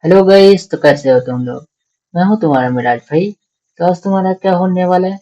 Hello guys, तो कैसे हो तुम लोग। मैं हूं तुम्हारा मिराज भाई। तो आज तुम्हारा क्या होने वाला है?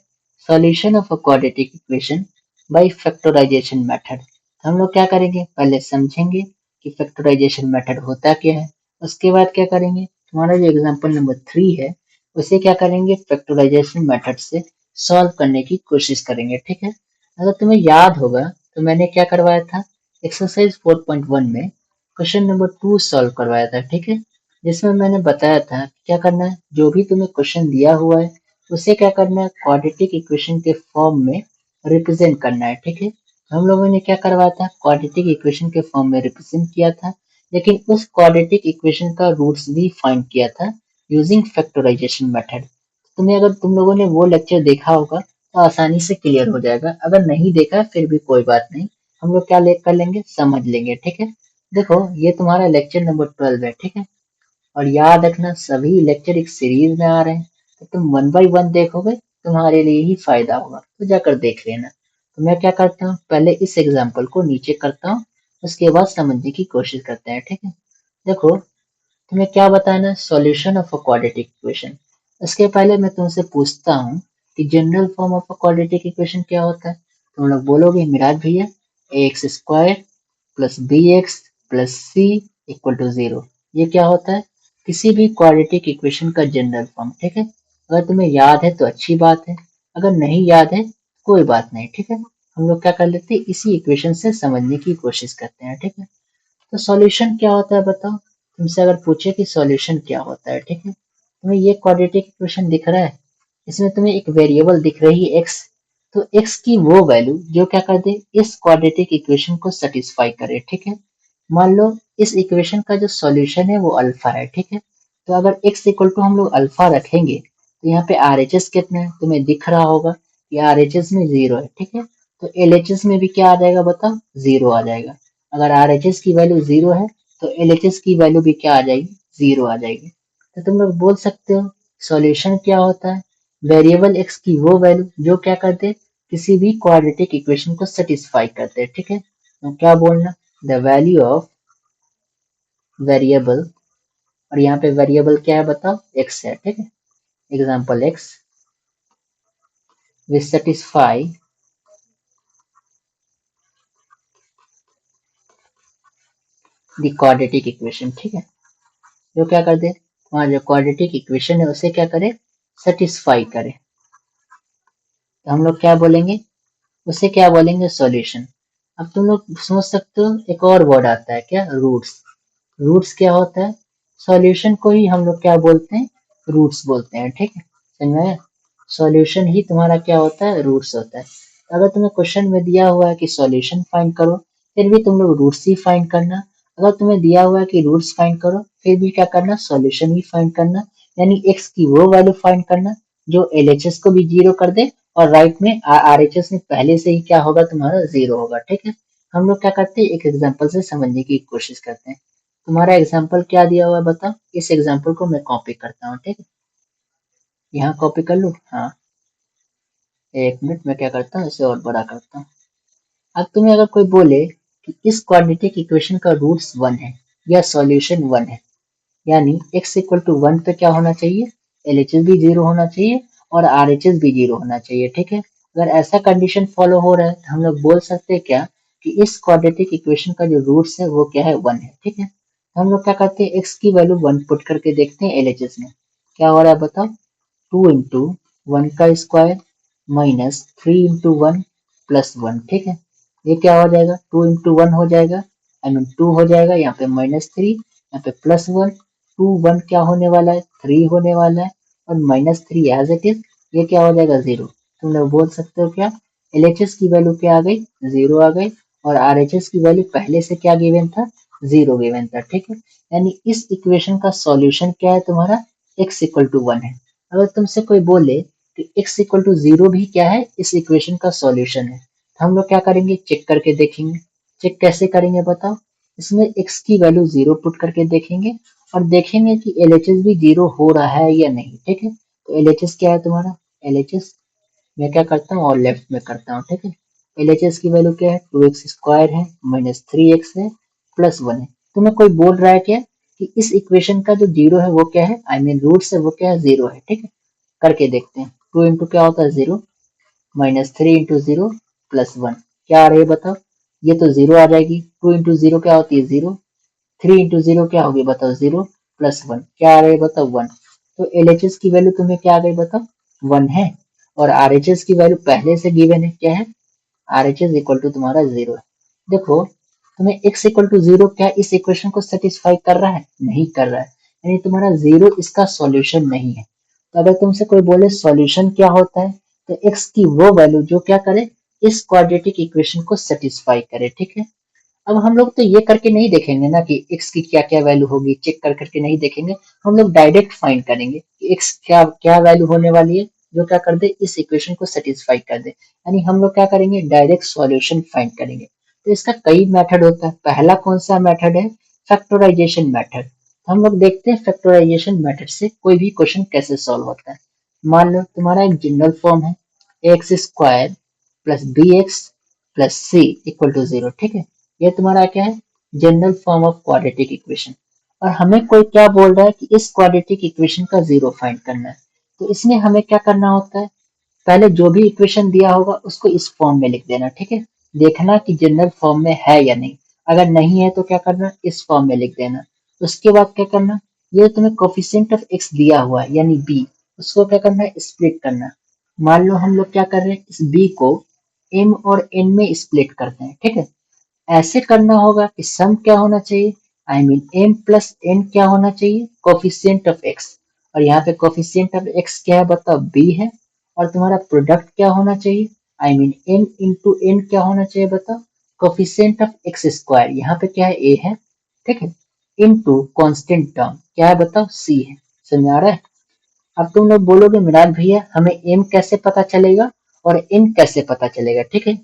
Solution of a quadratic equation by factorization method. हम लोग क्या करेंगे, पहले समझेंगे कि फैक्टराइजेशन मेथड होता क्या है। उसके बाद क्या करेंगे, तुम्हारा जो एग्जांपल नंबर 3 है उसे क्या करेंगे, फैक्टराइजेशन मेथड से सॉल्व करने की कोशिश करेंगे। ठीक है। अगर तुम्हें याद होगा तो मैंने क्या करवाया था, एक्सरसाइज 4.1 में क्वेश्चन नंबर 2 सॉल्व करवाया था। ठीक है। जिसमें मैंने बताया था कि क्या करना है, जो भी तुम्हें क्वेश्चन दिया हुआ है उसे क्या करना है, क्वाड्रेटिक इक्वेशन के फॉर्म में रिप्रेजेंट करना है। ठीक है। हम लोगों ने क्या करवाया था, क्वाड्रेटिक इक्वेशन के फॉर्म में रिप्रेजेंट किया था, लेकिन उस क्वाड्रेटिक इक्वेशन का रूट्स भी फाइंड किया था यूजिंग फैक्टराइजेशन मेथड। तुम्हें अगर तुम लोगों ने वो लेक्चर देखा होगा तो आसानी से क्लियर हो जाएगा, अगर नहीं देखा फिर भी कोई बात नहीं, हम लोग क्या कर लेंगे, समझ लेंगे। ठीक है। देखो, ये तुम्हारा लेक्चर नंबर 12 है। ठीक है। और याद रखना, सभी लेक्चर एक सीरीज में आ रहे हैं, तो तुम वन बाई वन देखोगे तुम्हारे लिए ही फायदा होगा, तो जाकर देख लेना। तो मैं क्या करता हूँ, पहले इस एग्जाम्पल को नीचे करता हूँ, उसके बाद समझने की कोशिश करते हैं। ठीक है। देखो, तुम्हें क्या बताना है, solution of a quadratic equation. इसके पहले मैं तुमसे पूछता हूँ कि general form of a quadratic equation क्या होता है। तुम लोग बोलोगे मिराज भैया, a x square plus b x plus c equal to zero, ये क्या होता है, किसी भी क्वाड्रेटिक इक्वेशन का जनरल फॉर्म। ठीक है। अगर तुम्हें याद है तो अच्छी बात है, अगर नहीं याद है कोई बात नहीं। ठीक है। हम लोग क्या कर लेते हैं, इसी इक्वेशन से समझने की कोशिश करते हैं। ठीक है। तो सॉल्यूशन क्या होता है बताओ, तुमसे अगर पूछे कि सॉल्यूशन क्या होता है। ठीक है। तुम्हें ये क्वाड्रेटिक इक्वेशन दिख रहा है, इसमें तुम्हें एक वेरिएबल दिख रही है एक्स। तो एक्स की वो वैल्यू जो क्या कर दे, इस क्वाड्रेटिक इक्वेशन को सेटिस्फाई करे। ठीक है। मान लो इस इक्वेशन का जो सॉल्यूशन है वो अल्फा है। ठीक है। तो अगर x इक्वल टू हम लोग अल्फा रखेंगे तो यहाँ पे आर एच एस कितना है तुम्हें दिख रहा होगा, कि आर एच एस में जीरो है। ठीक है। तो एल एच एस में भी क्या आ जाएगा बताओ, जीरो आ जाएगा। अगर आर एच एस की वैल्यू जीरो है तो एल एच एस की वैल्यू भी क्या आ जाएगी, जीरो आ जाएगी। तो तुम लोग बोल सकते हो सॉल्यूशन क्या होता है, वेरिएबल एक्स की वो वैल्यू जो क्या करते, किसी भी क्वाड्रेटिक इक्वेशन को सेटिस्फाई करते हैं। ठीक है। तो क्या बोलना, द वैल्यू ऑफ वेरिएबल, और यहाँ पे वेरिएबल क्या है बताओ, एक्स है। ठीक है। Example x which satisfy the quadratic equation. ठीक है। जो क्या कर दे, वहाँ जो क्वाड्रेटिक इक्वेशन है उसे क्या करे, सेटिस्फाई करे। तो हम लोग क्या बोलेंगे, उसे क्या बोलेंगे, सॉल्यूशन। अब तुम लोग सोच सकते हो एक और वर्ड आता है क्या, रूट्स। रूट्स क्या होता है, सॉल्यूशन को ही हम लोग क्या बोलते हैं, रूट्स बोलते हैं। ठीक है। समझ में आया? सॉल्यूशन ही तुम्हारा क्या होता है, रूट्स होता है। अगर तुम्हें क्वेश्चन में दिया हुआ है कि सॉल्यूशन फाइंड करो, फिर भी तुम लोग रूट्स ही फाइंड करना। अगर तुम्हें दिया हुआ है कि रूट्स फाइंड करो, फिर भी क्या करना, सॉल्यूशन ही फाइंड करना। यानी एक्स की वो वैल्यू फाइंड करना जो एलएचएस को भी जीरो कर दे, और राइट में आरएचएस में पहले से ही क्या होगा, तुम्हारा जीरो होगा। ठीक है। हम लोग क्या करते हैं, एक एग्जांपल से समझने की कोशिश करते हैं। तुम्हारा एग्जाम्पल क्या दिया हुआ है बताओ, इस एग्जाम्पल को मैं कॉपी करता हूँ। ठीक है। यहाँ कॉपी कर लूँ, हाँ। एक मिनट, मैं क्या करता हूँ, इसे और बड़ा करता हूँ। अब तुम्हें अगर कोई बोले कि इस क्वाड्रेटिक इक्वेशन का रूट्स वन है या सॉल्यूशन वन है, यानी x इक्वल टू वन पे क्या होना चाहिए, एल एच एस भी जीरो होना चाहिए और आर एच एस भी जीरो होना चाहिए। ठीक है। अगर ऐसा कंडीशन फॉलो हो रहा है तो हम लोग बोल सकते हैं क्या, कि इस क्वाड्रेटिक इक्वेशन का जो रूट्स है वो क्या है, वन है। ठीक है। तो हम लोग क्या करते हैं, x की वैल्यू वन पुट करके देखते हैं एल एच एस में क्या हो रहा है बताओ, टू इंटू वन का square minus three into one plus one. ठीक है। ये क्या हो जाएगा, टू इंटू वन हो जाएगा, आई मीन टू हो जाएगा, यहाँ पे माइनस थ्री, यहाँ पे प्लस वन। टू वन क्या होने वाला है, थ्री होने वाला है, और minus three as it is, ये क्या हो जाएगा, जीरो। तुम लोग बोल सकते हो क्या, एल एच एस की वैल्यू क्या आ गई, जीरो आ गई, और आर एच एस की वैल्यू पहले से क्या गिवन था, जीरो गिवन था। ठीक है। यानी इस इक्वेशन का सॉल्यूशन क्या है तुम्हारा, एक्स इक्वल टू वन है। अगर तुमसे कोई बोले कि x इक्वल टू जीरो भी क्या है, इस इक्वेशन का सॉल्यूशन है, तो हम लोग क्या करेंगे, चेक करके देखेंगे। चेक कैसे करेंगे बताओ, इसमें x की वैल्यू जीरो पुट करके देखेंगे, और देखेंगे कि LHS भी जीरो हो रहा है या नहीं। ठीक है। तो LHS क्या है तुम्हारा, LHS मैं क्या करता हूँ और लेफ्ट में करता हूँ। ठीक है। LHS की वैल्यू क्या है, टू एक्स स्क्वायर है माइनस थ्री एक्स है प्लस वन है। तुम्हें कोई बोल रहा है क्या कि इस इक्वेशन का जो जीरो है वो क्या है, आई मीन रूट्स है वो क्या है, जीरो है। ठीक है, करके देखते हैं। 2 इंटू क्या होता है, zero, minus 3 into zero plus 1, क्या आ रही है बताओ, ये तो जीरो आ जाएगी। 2 इंटू जीरो क्या होती है, जीरो। 3 इंटू जीरो क्या होगी बताओ, जीरो, प्लस 1 क्या आ रही है बताओ, 1। तो एलएचएस की वैल्यू तुम्हें क्या आ गई बताओ, 1 है। और आरएचएस की वैल्यू पहले से गिवन है, क्या है, R H is equal to तुम्हारा जीरो है। देखो, तुम्हें x इक्वल टू जीरो क्या इस इक्वेशन को सेटिस्फाई कर रहा है, नहीं कर रहा है, यानी तुम्हारा जीरो इसका सॉल्यूशन नहीं है। तो अगर तुमसे कोई बोले सॉल्यूशन क्या होता है, तो x की वो वैल्यू जो क्या करे, इस क्वाड्रेटिक इक्वेशन को सेटिस्फाई करे। ठीक है, अब हम लोग तो ये करके नहीं देखेंगे ना कि x की क्या क्या वैल्यू होगी, चेक कर करके नहीं देखेंगे। हम लोग डायरेक्ट फाइंड करेंगे कि x क्या क्या वैल्यू होने वाली है जो क्या कर दे, इस इक्वेशन को सेटिस्फाई कर दे। यानी हम लोग क्या करेंगे, डायरेक्ट सॉल्यूशन फाइंड करेंगे। तो इसका कई मेथड होता है। पहला कौन सा मेथड है, फैक्टराइजेशन मेथड। हम लोग देखते हैं फैक्टराइजेशन मेथड से कोई भी क्वेश्चन कैसे सॉल्व होता है। मान लो तुम्हारा एक जनरल फॉर्म है, x square plus b x plus c equal to zero. ठीक है, ये तुम्हारा क्या है, general form of quadratic equation. और हमें कोई क्या बोल रहा है कि इस क्वाड्रेटिक इक्वेशन का जीरो फाइंड करना है। तो इसमें हमें क्या करना होता है, पहले जो भी इक्वेशन दिया होगा उसको इस फॉर्म में लिख देना। ठीक है, देखना कि जनरल फॉर्म में है या नहीं, अगर नहीं है तो क्या करना, इस फॉर्म में लिख देना। उसके बाद क्या करना, ये तुम्हें कोफिशिएंट ऑफ एक्स दिया हुआ है यानी बी, उसको क्या करना है, स्प्लिट करना। मान लो हम लोग क्या कर रहे हैं, इस बी को एम और एन में स्प्लिट करते हैं। ठीक है, ऐसे करना होगा कि सम क्या होना चाहिए, I mean m plus n क्या होना चाहिए, कोफिशिएंट ऑफ एक्स। और यहाँ पे कोफिशिएंट ऑफ एक्स क्या है बताओ, बी है। और तुम्हारा प्रोडक्ट क्या होना चाहिए, I mean m into n क्या होना चाहिए बताओ, कोफिशिएंट ऑफ एक्स स्क्वायर, यहाँ पे क्या है, ए है। ठीक है, इनटू कांस्टेंट टर्म क्या है बताओ, सी है। समझ आ रहा है। अब तुम लोग बोलोगे मिराज भैया हमें एम कैसे पता चलेगा और एन कैसे पता चलेगा। ठीक है,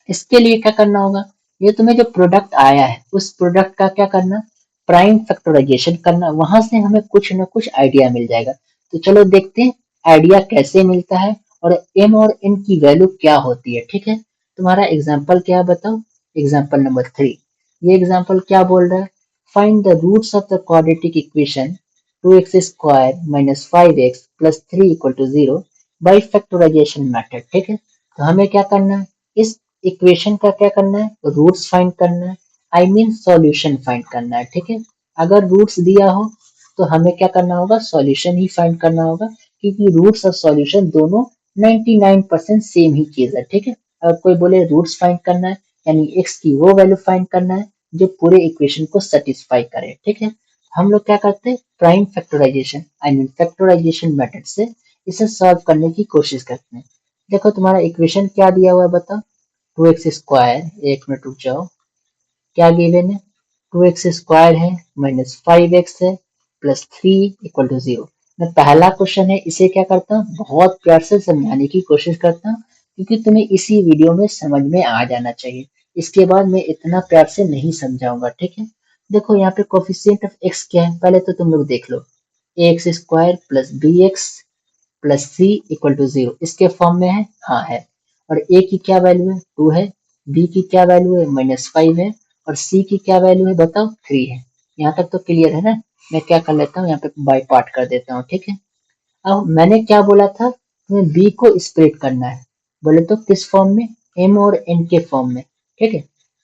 इसके लिए क्या करना होगा, ये तुम्हें जो प्रोडक्ट आया है उस प्रोडक्ट का क्या करना, प्राइम फैक्टराइजेशन करना, वहां से हमें कुछ ना कुछ आइडिया मिल जाएगा। तो चलो देखते हैं आइडिया कैसे मिलता है और एम और एन की वैल्यू क्या होती है। ठीक है, तुम्हारा एग्जाम्पल क्या है बताओ, एग्जाम्पल नंबर 3। ये एग्जाम्पल क्या बोल रहा है, find the roots of the quadratic equation 2x² minus 5x plus 3 equal to 0 by factorization method. ठीक है, तो हमें क्या करना है, इस इक्वेशन का क्या करना है, रूट्स फाइंड करना है, आई मीन सॉल्यूशन फाइंड करना है। ठीक है, अगर रूट्स दिया हो तो हमें क्या करना होगा, सॉल्यूशन ही फाइंड करना होगा, क्योंकि रूट्स और सॉल्यूशन दोनों 99% सेम ही चीज है। ठीक है, अगर कोई बोले रूट्स फाइंड करना है यानी एक्स की वो वैल्यू फाइंड करना है जो पूरे इक्वेशन को सेटिस्फाई करे। ठीक है, हम लोग क्या करते हैं, prime factorization I mean factorization method से इसे सॉल्व करने की कोशिश करते हैं। देखो तुम्हारा इक्वेशन क्या दिया हुआ है बताओ, 2x², एक मिनट रुक जाओ, क्या गिवन है, 2x² है माइनस 5x है प्लस 3 इक्वल टू 0। मैं पहला क्वेश्चन है इसे क्या करता हूँ, बहुत प्यार से समझाने की कोशिश करता हूँ, क्योंकि तुम्हें इसी वीडियो में समझ में आ जाना चाहिए। इसके बाद मैं इतना प्यार से नहीं समझाऊंगा। ठीक है, देखो यहाँ पे कोफिशिएंट ऑफ x क्या है, पहले तो तुम लोग देख लो, ax² plus bx plus c equal to 0 इसके फॉर्म में है, हाँ है। और ए की क्या वैल्यू है, 2 है, बी की क्या वैल्यू है, -5 है, और सी की क्या वैल्यू है बताओ, 3 है। यहाँ तक तो क्लियर है ना। मैं क्या कर लेता हूँ, यहाँ पे बाई पार्ट कर देता हूँ। ठीक है, अब मैंने क्या बोला था, तुम्हें बी को स्प्लिट करना है, बोले तो किस फॉर्म में, एम और एन के फॉर्म में। ठीक है,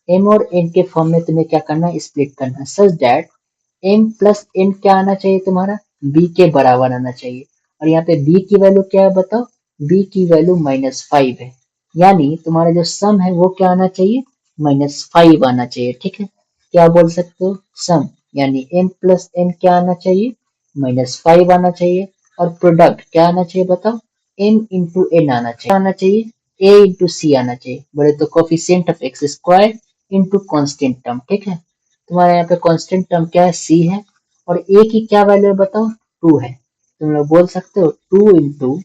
एम और एन के फॉर्म में तुम्हें क्या करना है, स्प्लिट करना है, such that m plus n क्या आना चाहिए तुम्हारा, बी के बराबर आना चाहिए। और यहाँ पे बी की वैल्यू क्या है बताओ, बी की वैल्यू -5 है, यानी तुम्हारा जो सम है वो क्या आना चाहिए, -5 आना चाहिए। ठीक है, क्या बोल सकते हो, सम यानी m प्लस n क्या आना चाहिए, -5 आना चाहिए। और प्रोडक्ट क्या आना चाहिए बताओ, m इंटू एन आना चाहिए, a इंटू सी आना चाहिए, बोले तो coefficient of x² into constant term. ठीक है, तुम्हारे यहाँ पे कांस्टेंट टर्म क्या है, सी है। और ए की क्या वैल्यू है बताओ, 2 है। तुम लोग बोल सकते हो 2 इंटू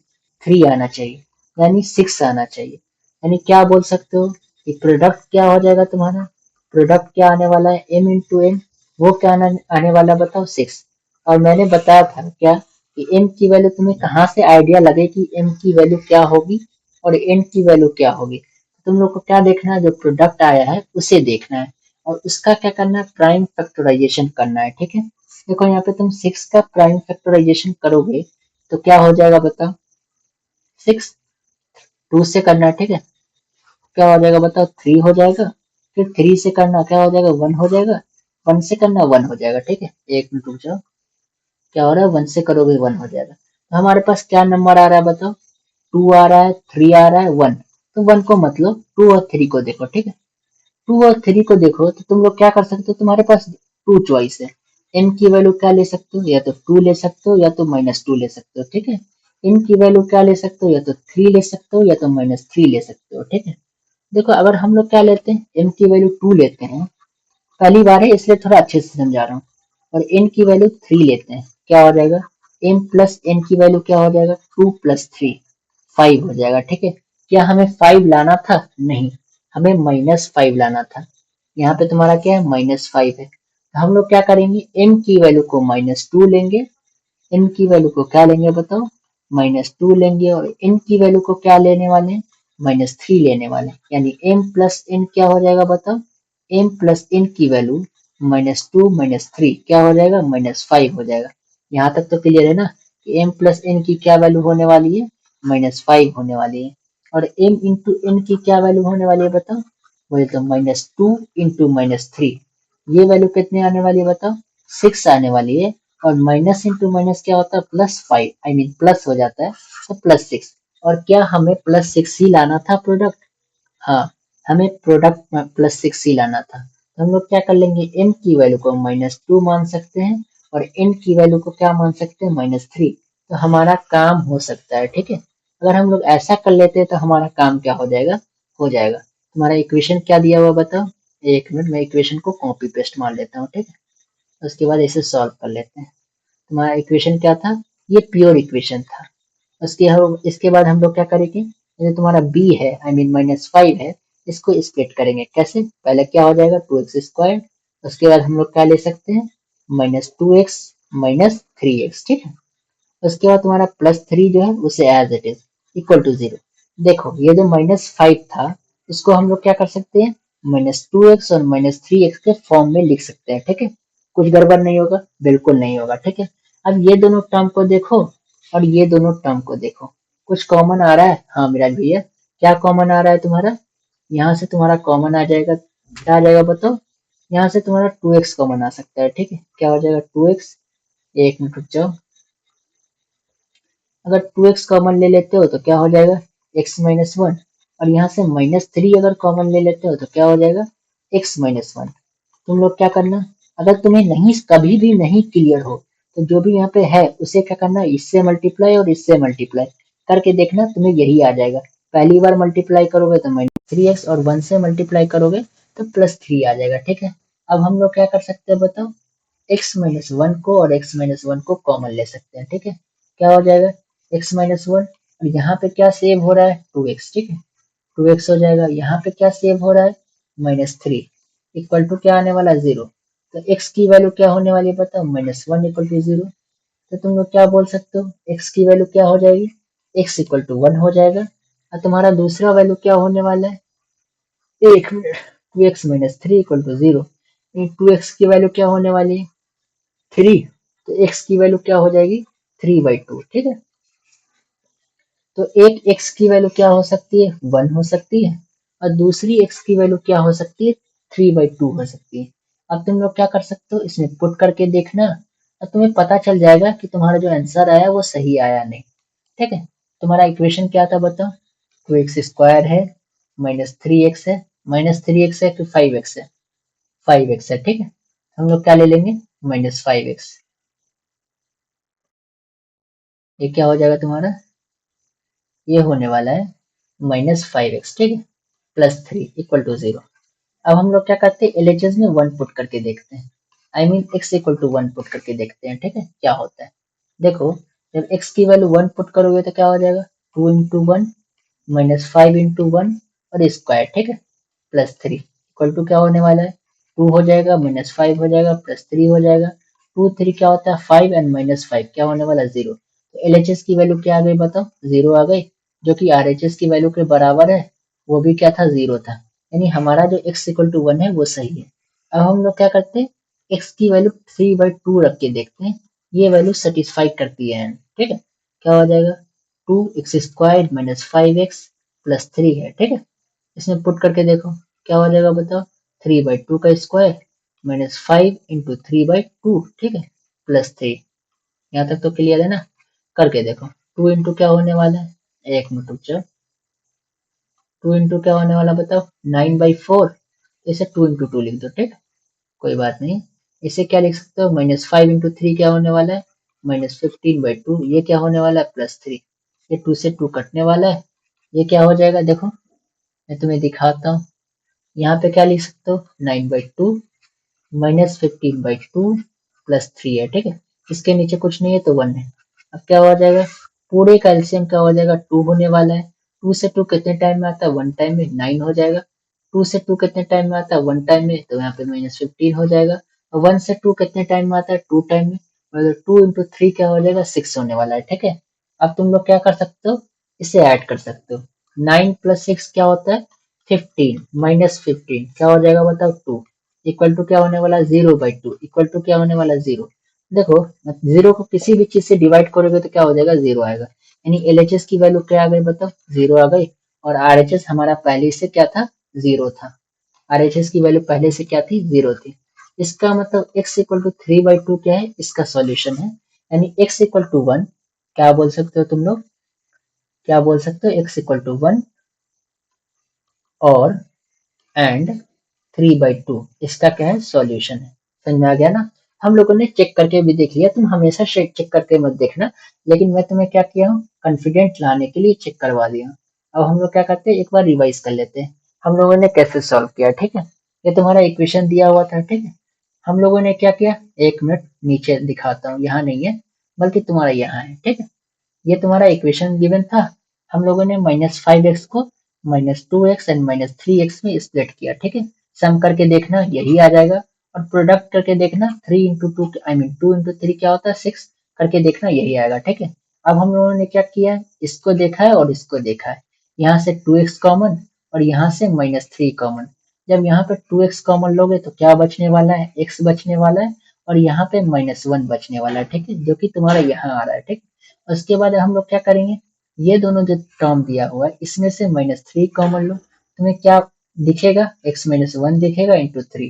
3 आना चाहिए, यानी 6 आना चाहिए। यानी क्या बोल सकते हो कि प्रोडक्ट क्या हो जाएगा तुम्हारा, प्रोडक्ट क्या आने वाला है, एम इंटू एन, वो क्या आने वाला है बताओ, 6। और मैंने बताया था क्या कि एम की वैल्यू तुम्हें कहाँ से आइडिया लगे कि एम की वैल्यू क्या होगी और एन की वैल्यू क्या होगी। तुम लोग को क्या देखना है, जो प्रोडक्ट आया है उसे देखना है। और उसका क्या करना है, प्राइम फैक्टराइजेशन करना है। ठीक है, देखो यहाँ पे तुम 6 का प्राइम फैक्टराइजेशन करोगे तो क्या हो जाएगा बताओ, 6 2 से करना है। ठीक है, क्या हो जाएगा बताओ, 3 हो जाएगा। फिर 3 से करना क्या हो जाएगा, 1 हो जाएगा। 1 से करना 1 हो जाएगा। ठीक है, एक मिनट रुक जाओ, क्या हो रहा है, 1 से करोगे 1 हो जाएगा। तो हमारे पास क्या नंबर आ रहा है बताओ, 2 आ रहा है, 3 आ रहा है, 1। तो 1 को मतलब 2 और 3 को देखो। ठीक है, 2 और 3 को देखो तो तुम लोग क्या कर सकते हो, तुम्हारे पास 2 चॉइस है। m की वैल्यू क्या ले सकते हो, या तो 2 ले सकते हो या तो -2 ले सकते हो। ठीक है, n की वैल्यू क्या ले सकते हो, या तो 3 ले सकते हो या तो -3 ले सकते हो। ठीक है, देखो अगर हम लोग क्या लेते हैं, m की वैल्यू 2 लेते हैं, पहली बार है इसलिए थोड़ा अच्छे से समझा रहा हूँ, और n की वैल्यू 3 लेते हैं, क्या हो जाएगा, m प्लस n की वैल्यू क्या हो जाएगा, 2 प्लस 3 5 हो जाएगा। ठीक है, क्या हमें 5 लाना था, नहीं, हमें -5 लाना था। यहाँ पे तुम्हारा क्या है, -5 है, तो हम लोग क्या करेंगे, m की वैल्यू को -2 लेंगे, n की वैल्यू को क्या लेंगे बताओ, -2 लेंगे, और n की वैल्यू को क्या लेने वाले हैं, -3 लेने वाले हैं। यानी m प्लस n क्या हो जाएगा बताओ, m प्लस n की वैल्यू -2 -3 क्या हो जाएगा, -5 हो जाएगा। यहाँ तक तो क्लियर है ना, कि m प्लस n की क्या वैल्यू होने वाली है, -5 होने वाली है। और m इंटू n की क्या वैल्यू होने वाली है बताओ, बोले तो -2 इंटू -3, ये वैल्यू कितने आने वाली है बताओ, 6 आने वाली है। और माइनस इंटू माइनस क्या होता है, +5, आई मीन प्लस हो जाता है, तो +6। और क्या हमें +6 ही लाना था प्रोडक्ट, हाँ, हमें प्रोडक्ट में +6 ही लाना था। तो हम लोग क्या कर लेंगे, m की वैल्यू को -2 मान सकते हैं, और n की वैल्यू को क्या मान सकते हैं, -3। तो हमारा काम हो सकता है। ठीक है, अगर हम लोग ऐसा कर लेते हैं तो हमारा काम क्या हो जाएगा, हो जाएगा। तुम्हारा इक्वेशन क्या दिया हुआ बताओ, एक मिनट मैं इक्वेशन को कॉपी पेस्ट मार लेता हूँ। ठीक है, उसके बाद इसे सॉल्व कर लेते हैं। तुम्हारा इक्वेशन क्या था, ये प्योर इक्वेशन था। इसके बाद हम लोग क्या करेंगे, ये तुम्हारा b है, आई मीन -5 है, इसको स्प्लिट करेंगे। कैसे, पहले क्या हो जाएगा, 2x², उसके बाद हम लोग क्या ले सकते हैं, -2x -3x। ठीक है, उसके बाद तुम्हारा +3 जो है उसे as it is equal to 0। देखो ये जो -5 था, इसको हम लोग क्या कर सकते हैं, -2x और -3x के फॉर्म में लिख सकते हैं। ठीक है, कुछ गड़बड़ नहीं होगा, बिल्कुल नहीं होगा। ठीक है, अब ये दोनों टर्म को देखो और ये दोनों टर्म को देखो, कुछ कॉमन आ रहा है, हाँ मेरा भैया, क्या कॉमन आ रहा है तुम्हारा, यहाँ से तुम्हारा कॉमन आ जाएगा, क्या आ जाएगा बताओ, यहाँ से तुम्हारा 2x कॉमन आ सकता है। ठीक है, क्या हो जाएगा 2x, एक मिनट रुक जाओ, अगर 2x कॉमन ले लेते हो तो क्या हो जाएगा, x-1, और यहाँ से -3 अगर कॉमन ले लेते हो तो क्या हो जाएगा, x-1। तुम लोग क्या करना, अगर तुम्हें नहीं, कभी भी नहीं क्लियर हो, तो जो भी यहाँ पे है उसे क्या करना, इससे मल्टीप्लाई और इससे मल्टीप्लाई करके देखना, तुम्हें यही आ जाएगा। पहली बार मल्टीप्लाई करोगे तो -3x, और 1 से मल्टीप्लाई करोगे तो +3 आ जाएगा। ठीक है, अब हम लोग क्या कर सकते हैं बताओ, x-1 को और x-1 को कॉमन ले सकते हैं। ठीक है, क्या हो जाएगा, x-1, और यहाँ पे क्या सेव हो रहा है, 2x। ठीक है, 2x हो जाएगा, यहाँ पे क्या सेव हो रहा है, -3 इक्वल टू क्या आने वाला है, 0। तो x की वैल्यू क्या होने वाली है बताओ, -1 इक्वल टू 0। तो तुम लोग क्या बोल सकते हो, x की वैल्यू क्या हो जाएगी, x इक्वल टू 1 हो जाएगा। और तुम्हारा दूसरा वैल्यू क्या होने वाला है, एक minute, 2x -3 equal to 0। 2x की वैल्यू क्या होने वाली है, 3, तो x की वैल्यू क्या हो जाएगी, 3/2। ठीक है, तो एक x की वैल्यू क्या हो सकती है, 1 हो सकती है, और दूसरी x की वैल्यू क्या हो सकती है, 3/2 हो सकती है। अब तुम लोग क्या कर सकते हो, इसमें पुट करके देखना, और तुम्हें पता चल जाएगा कि तुम्हारा जो आंसर आया वो सही आया नहीं। ठीक है, तुम्हारा इक्वेशन क्या था बताओ, 2x² है, -3x है, -3x है कि 5x है, 5x है। ठीक है, हम लोग क्या ले लेंगे, -5x, ये क्या हो जाएगा तुम्हारा, ये होने वाला है -5x। ठीक है, +3 इक्वल टू 0। अब हम लोग क्या करते हैं, एलएचएस में 1 पुट करके देखते हैं, I mean x equal to 1 put करके देखते हैं। ठीक है, क्या होता है, देखो जब x की वैल्यू 1 पुट करोगे तो क्या हो जाएगा, 2 इंटू 1 -5 इंटू 1 और स्क्वायर। ठीक है, +3 इक्वल टू क्या होने वाला है, 2 हो जाएगा, -5 हो जाएगा, +3 हो जाएगा, 2 3 क्या होता है 5, एंड -5 क्या होने वाला है 0। तो एलएचएस की वैल्यू क्या आ गई बताओ, 0 आ गई, जो कि आरएचएस की वैल्यू के बराबर है, वो भी क्या था, 0 था। यानी हमारा जो x इक्वल टू 1 है वो सही है। अब हम लोग क्या करते हैं, x की वैल्यू 3/2 रख के देखते हैं ये वैल्यू सेटिस्फाई करती है, ठीक है। क्या हो जाएगा, 2x² माइनस 5x प्लस 3 है, ठीक है। इसमें पुट करके देखो क्या हो जाएगा बताओ, 3/2 का स्क्वायर माइनस 5 × 3/2, ठीक है, प्लस 3। यहाँ तक तो क्लियर है ना। करके देखो 2 इंटू क्या होने वाला है, एक मिनट रुक जाओ, 2 इंटू क्या होने वाला बताओ, 9/4। इसे 2 इंटू 2 लिख दो, ठीक है, कोई बात नहीं। इसे क्या लिख सकते हो, -5 × 3 क्या होने वाला है, -15/2। ये क्या होने वाला है, +3। ये 2 से 2 कटने वाला है, ये क्या हो जाएगा देखो, मैं तुम्हें दिखाता हूँ। यहाँ पे क्या लिख सकते हो, 9/2 -15/2 +3 है, ठीक है। इसके नीचे कुछ नहीं है तो 1 है। अब क्या हो जाएगा, पूरे का एलसीएम क्या हो जाएगा, 2 होने वाला है। 2 से 2 कितने टाइम में आता है, 1 टाइम में, 9 हो जाएगा। 2 से 2 कितने टाइम में आता है, 1 टाइम में, तो यहाँ पे -15 हो जाएगा। और 1 से 2 कितने टाइम में आता है, 2 टाइम में, मतलब 2 × 3 क्या हो जाएगा, 6 होने वाला है, ठीक है। अब तुम लोग क्या कर सकते हो, इसे ऐड कर सकते हो। 9 + 6 क्या होता है, 15 -15 क्या हो जाएगा बताओ, 2 इक्वल टू क्या होने वाला है, 0/2 इक्वल टू क्या होने वाला है, 0। देखो, जीरो को किसी भी चीज से डिवाइड करोगे तो क्या हो जाएगा, 0 आएगा। यानी एलएचएस की वैल्यू क्या आ गई बताओ, 0 आ गई। और आरएचएस हमारा पहले से क्या था, 0 था। आरएचएस की वैल्यू पहले से क्या थी, 0 थी। इसका मतलब x = 3/2 क्या है, इसका सॉल्यूशन है। यानी x = 1, क्या बोल सकते हो तुम लोग, क्या बोल सकते हो, x = 1 और एंड 3/2 इसका क्या है, सॉल्यूशन है। समझ में आ गया ना। हम लोगों ने चेक करके भी देख लिया, तुम हमेशा चेक करके मत देखना, लेकिन मैं तुम्हें क्या किया हूँ, कॉन्फिडेंट लाने के लिए चेक करवा दिया। अब हम लोग क्या करते हैं, एक बार रिवाइज कर लेते हैं हम लोगों ने कैसे सॉल्व किया, ठीक है। ये तुम्हारा इक्वेशन दिया हुआ था, ठीक है। हम लोगों ने क्या किया, एक मिनट नीचे दिखाता हूँ, यहाँ नहीं है बल्कि तुम्हारा यहाँ है, ठीक है। ये तुम्हारा इक्वेशन गिवन था। हम लोगों ने -5x को -2x एंड -3x में स्प्लिट किया, ठीक है। सम करके देखना यही आ जाएगा, और प्रोडक्ट करके देखना 3 × 2 आई मीन 2 × 3 क्या होता है, 6 करके देखना यही आएगा, ठीक है। अब हम लोगों ने क्या किया है, इसको देखा है और इसको देखा है। यहाँ से 2x कॉमन और यहाँ से -3 कॉमन। जब यहाँ पे 2x कॉमन लोगे तो क्या बचने वाला है, x बचने वाला है, और यहाँ पे -1 बचने वाला है, ठीक है, जो कि तुम्हारा यहाँ आ रहा है, ठीक। उसके बाद हम लोग क्या करेंगे, ये दोनों जो टर्म दिया हुआ है इसमें से -3 कॉमन लो, तुम्हें क्या दिखेगा, x-1 दिखेगा इंटू 3।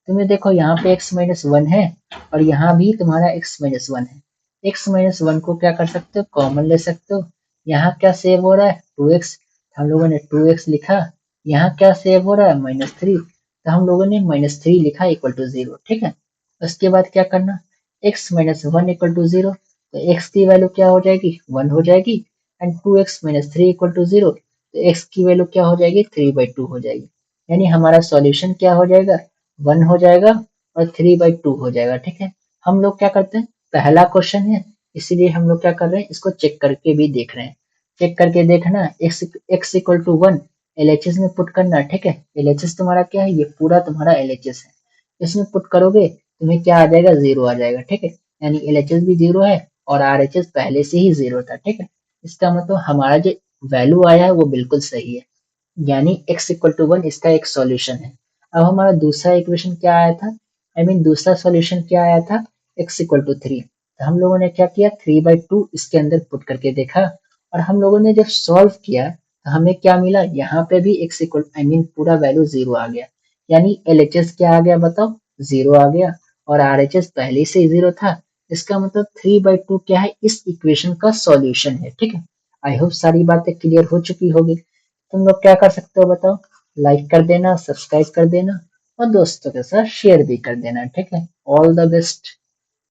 तुम्हें देखो यहाँ पे x-1 है और यहाँ भी तुम्हारा x-1 है। x-1 को क्या कर सकते हो, कॉमन ले सकते हो। यहाँ क्या सेव हो रहा है, 2x, हम लोगों ने 2x लिखा। यहाँ क्या सेव हो रहा है, -3, तो हम लोगों ने -3 लिखा इक्वल टू 0, ठीक है। उसके बाद क्या करना, x-1 इक्वल टू 0, तो x की वैल्यू क्या हो जाएगी, 1 हो जाएगी। एंड 2x-3 इक्वल टू 0, तो x की वैल्यू क्या हो जाएगी, 3/2 हो जाएगी। यानी हमारा सॉल्यूशन क्या हो जाएगा, 1 हो जाएगा और 3/2 हो जाएगा, ठीक है। हम लोग क्या करते हैं, पहला क्वेश्चन है इसीलिए हम लोग क्या कर रहे हैं, इसको चेक करके भी देख रहे हैं। चेक करके देखना, x इक्वल टू 1 एलएचएस में पुट करना, ठीक है। एलएचएस तुम्हारा क्या है, ये पूरा तुम्हारा एलएचएस है। इसमें पुट करोगे तुम्हें क्या आ जाएगा, 0 आ जाएगा, ठीक है। यानी एलएचएस भी 0 है और आरएचएस पहले से ही 0 था, ठीक है। इसका मतलब हमारा जो वैल्यू आया है वो बिल्कुल सही है, यानी x इक्वल टू 1 इसका एक सॉल्यूशन है। अब हमारा दूसरा इक्वेशन क्या आया था, दूसरा सॉल्यूशन क्या आया था, x इक्वल टू 3। तो हम लोगों ने क्या किया, 3/2 इसके अंदर पुट करके देखा, और हम लोगों ने जब सॉल्व किया तो हमें क्या मिला, यहाँ पे भी x इक्वल पूरा वैल्यू 0 आ गया। यानी LHS क्या आ गया बताओ, 0 आ गया, और RHS पहले से ही 0 था। इसका मतलब 3/2 क्या है, इस इक्वेशन का सॉल्यूशन है, ठीक है। आई होप सारी बातें क्लियर हो चुकी होगी। तुम लोग क्या कर सकते हो बताओ, लाइक कर देना, सब्सक्राइब कर देना और दोस्तों के साथ शेयर भी कर देना, ठीक है। All the best.